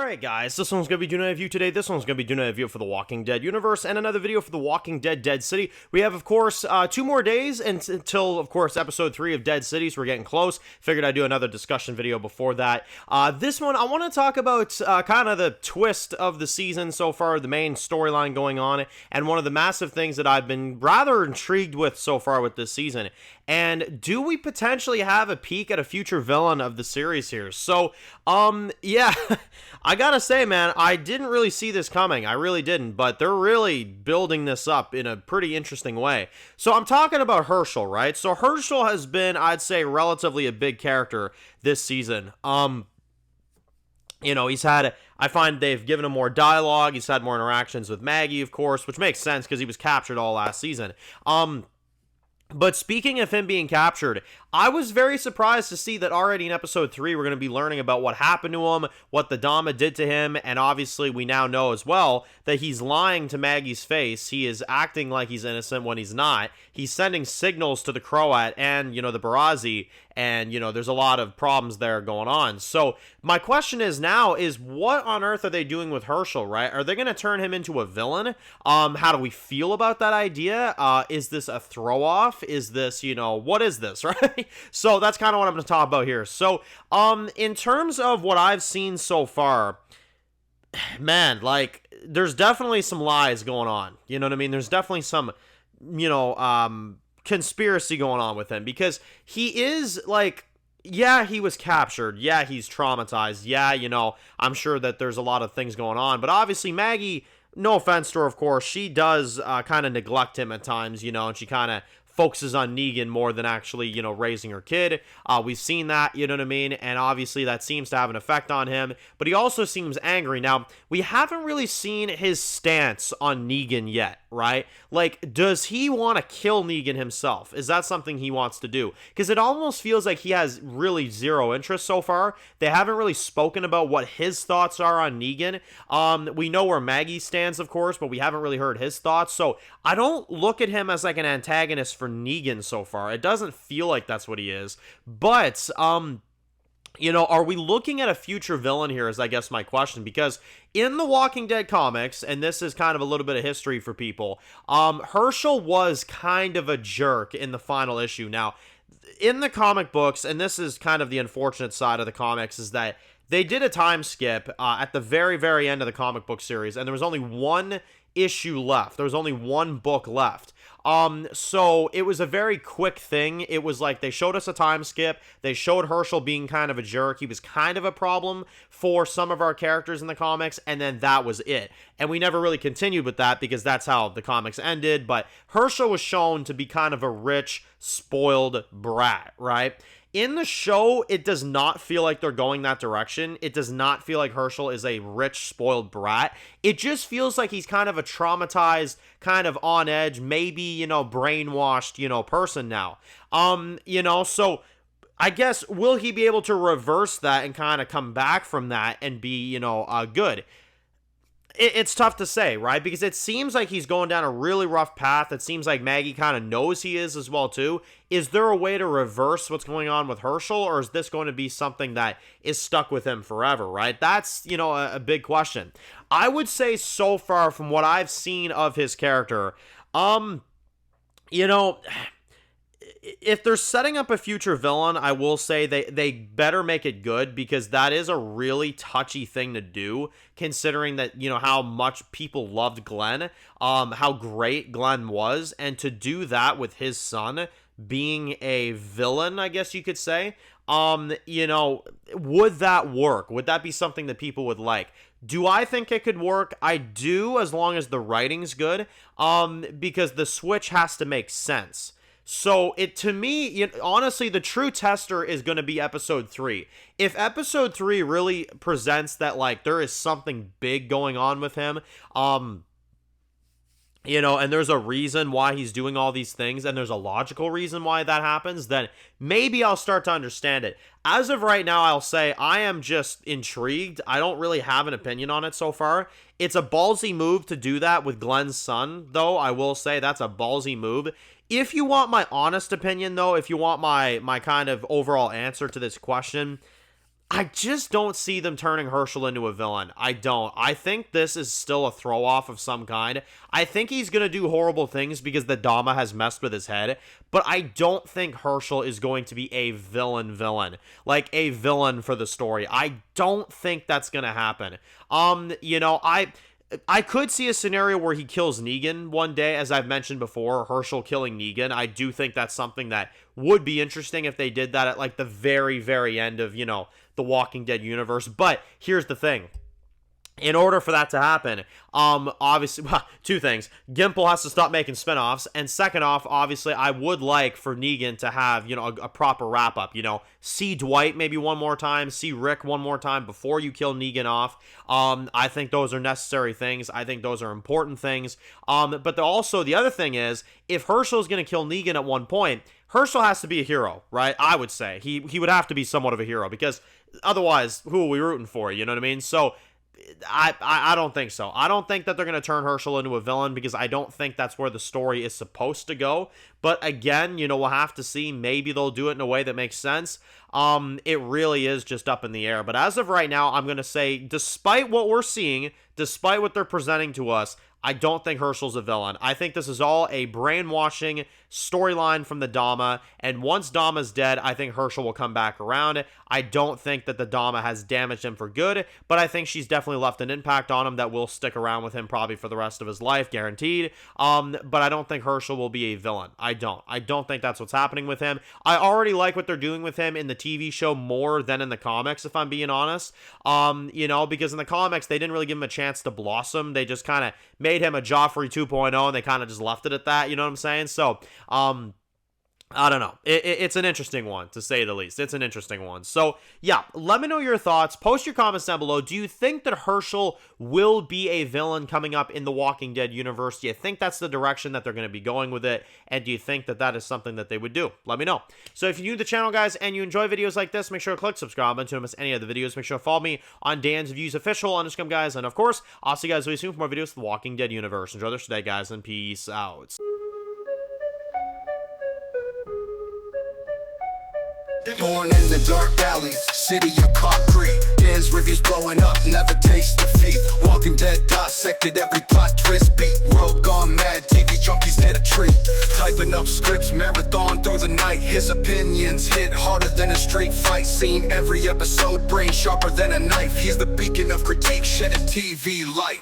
Alright guys, this one's going to be doing a review today. This one's going to be doing a review for the Walking Dead universe and another video for the Walking Dead Dead City. We have, of course, 2 more days until, of course, episode 3 of Dead City, so we're getting close. Figured I'd do another discussion video before that. This one, I want to talk about kind of the twist of the season so far, the main storyline going on, and one of the massive things that I've been rather intrigued with so far with this season. And do we potentially have a peek at a future villain of the series here? So, yeah, I gotta say, man, I didn't really see this coming. I really didn't, but they're really building this up in a pretty interesting way. So I'm talking about Hershel, right? So Hershel has been, I'd say, relatively a big character this season. You know, I find they've given him more dialogue. He's had more interactions with Maggie, of course, which makes sense because he was captured all last season. But speaking of him being captured, I was very surprised to see that already in episode 3 we're going to be learning about what happened to him, what the Dama did to him, and obviously we now know as well that he's lying to Maggie's face. He is acting like he's innocent when he's not. He's sending signals to the Croat and, you know, the Barazi, and, you know, there's a lot of problems there going on. So my question is now is what on earth are they doing with Hershel, right? Are they going to turn him into a villain? How do we feel about that idea? Is this a throw-off? Is this, you know, what is this, right? So that's kind of what I'm going to talk about here. So, in terms of what I've seen so far, man, like, there's definitely some lies going on. You know what I mean? There's definitely some, you know, conspiracy going on with him because he is, like, yeah, he was captured. Yeah, he's traumatized. Yeah, you know, I'm sure that there's a lot of things going on. But obviously, Maggie, no offense to her, of course, she does kind of neglect him at times, you know, and she kind of focuses on Negan more than actually, you know, raising her kid. We've seen that, you know what I mean? And obviously that seems to have an effect on him, but he also seems angry. Now, we haven't really seen his stance on Negan yet, right? Like, does he want to kill Negan himself? Is that something he wants to do? Because it almost feels like he has really zero interest so far. They haven't really spoken about what his thoughts are on Negan. We know where Maggie stands, of course, but we haven't really heard his thoughts. So I don't look at him as like an antagonist for Negan so far. It doesn't feel like that's what he is. But, you know, are we looking at a future villain here is I guess my question, because in the Walking Dead comics, and this is kind of a little bit of history for people, Hershel was kind of a jerk in the final issue. Now, in the comic books, and this is kind of the unfortunate side of the comics, is that they did a time skip at the very, very end of the comic book series, and there was only one issue left. There was only one book left. So it was a very quick thing. It was like they showed us a time skip. They showed Hershel being kind of a jerk. He was kind of a problem for some of our characters in the comics, and then that was it. And we never really continued with that because that's how the comics ended. But Hershel was shown to be kind of a rich, spoiled brat, right? In the show, it does not feel like they're going that direction. It does not feel like Hershel is a rich, spoiled brat. It just feels like he's kind of a traumatized, kind of on edge, maybe, you know, brainwashed, you know, person now. You know, so I guess, will he be able to reverse that and kind of come back from that and be, you know, good? It's tough to say, right? Because it seems like he's going down a really rough path. It seems like Maggie kind of knows he is as well, too. Is there a way to reverse what's going on with Hershel, or is this going to be something that is stuck with him forever, right? That's, you know, a big question. I would say so far from what I've seen of his character, you know, if they're setting up a future villain, I will say they better make it good, because that is a really touchy thing to do, considering that, you know, how much people loved Glenn, how great Glenn was, and to do that with his son being a villain, I guess you could say, you know, would that work? Would that be something that people would like? Do I think it could work? I do, as long as the writing's good, because the switch has to make sense. So, to me, you know, honestly, the true tester is going to be episode 3. If episode 3 really presents that, like, there is something big going on with him, you know, and there's a reason why he's doing all these things, and there's a logical reason why that happens, then maybe I'll start to understand it. As of right now, I'll say I am just intrigued. I don't really have an opinion on it so far. It's a ballsy move to do that with Glenn's son, though. I will say that's a ballsy move. If you want my honest opinion, though, if you want my kind of overall answer to this question, I just don't see them turning Hershel into a villain. I don't. I think this is still a throw off of some kind. I think he's going to do horrible things because the Dama has messed with his head, but I don't think Hershel is going to be a villain. Like a villain for the story. I don't think that's going to happen. You know, I could see a scenario where he kills Negan one day, as I've mentioned before, Hershel killing Negan. I do think that's something that would be interesting if they did that at like the very, very end of, you know, the Walking Dead universe. But here's the thing. In order for that to happen, obviously, well, two things. Gimple has to stop making spinoffs, and second off, obviously, I would like for Negan to have, you know, a proper wrap-up, you know, see Dwight maybe one more time, see Rick one more time before you kill Negan off. I think those are necessary things. I think those are important things. But also, the other thing is, if Hershel is going to kill Negan at one point, Hershel has to be a hero, right? I would say. He would have to be somewhat of a hero, because otherwise, who are we rooting for, you know what I mean? So, I don't think so. I don't think that they're going to turn Hershel into a villain, because I don't think that's where the story is supposed to go. But again, you know, we'll have to see. Maybe they'll do it in a way that makes sense. It really is just up in the air. But as of right now, I'm going to say, despite what we're seeing, despite what they're presenting to us, I don't think Hershel's a villain. I think this is all a brainwashing storyline from the Dama, and once Dama's dead, I think Hershel will come back around. I don't think that the Dama has damaged him for good, but I think she's definitely left an impact on him that will stick around with him probably for the rest of his life, guaranteed. But I don't think Hershel will be a villain. I don't think that's what's happening with him. I already like what they're doing with him in the TV show more than in the comics, if I'm being honest. You know, because in the comics, they didn't really give him a chance to blossom. They just kind of made him a Joffrey 2.0, and they kind of just left it at that, you know what I'm saying? So, I don't know. It's an interesting one, to say the least. It's an interesting one. So, yeah, let me know your thoughts. Post your comments down below. Do you think that Hershel will be a villain coming up in the Walking Dead universe? Do you think that's the direction that they're going to be going with it? And do you think that that is something that they would do? Let me know. So, if you're new to the channel, guys, and you enjoy videos like this, make sure to click subscribe and to miss any of the videos. Make sure to follow me on Dan's Views Official on Instagram, guys. And, of course, I'll see you guys really soon for more videos of the Walking Dead universe. Enjoy the rest of the day, guys, and peace out. Born in the dark alleys, city of concrete. Dan's reviews blowing up, never taste defeat. Walking Dead dissected every plot twist beat. World gone mad, TV junkies hit a treat. Typing up scripts, marathon through the night. His opinions hit harder than a street fight scene. Every episode, brain sharper than a knife. He's the beacon of critique, shedding TV light.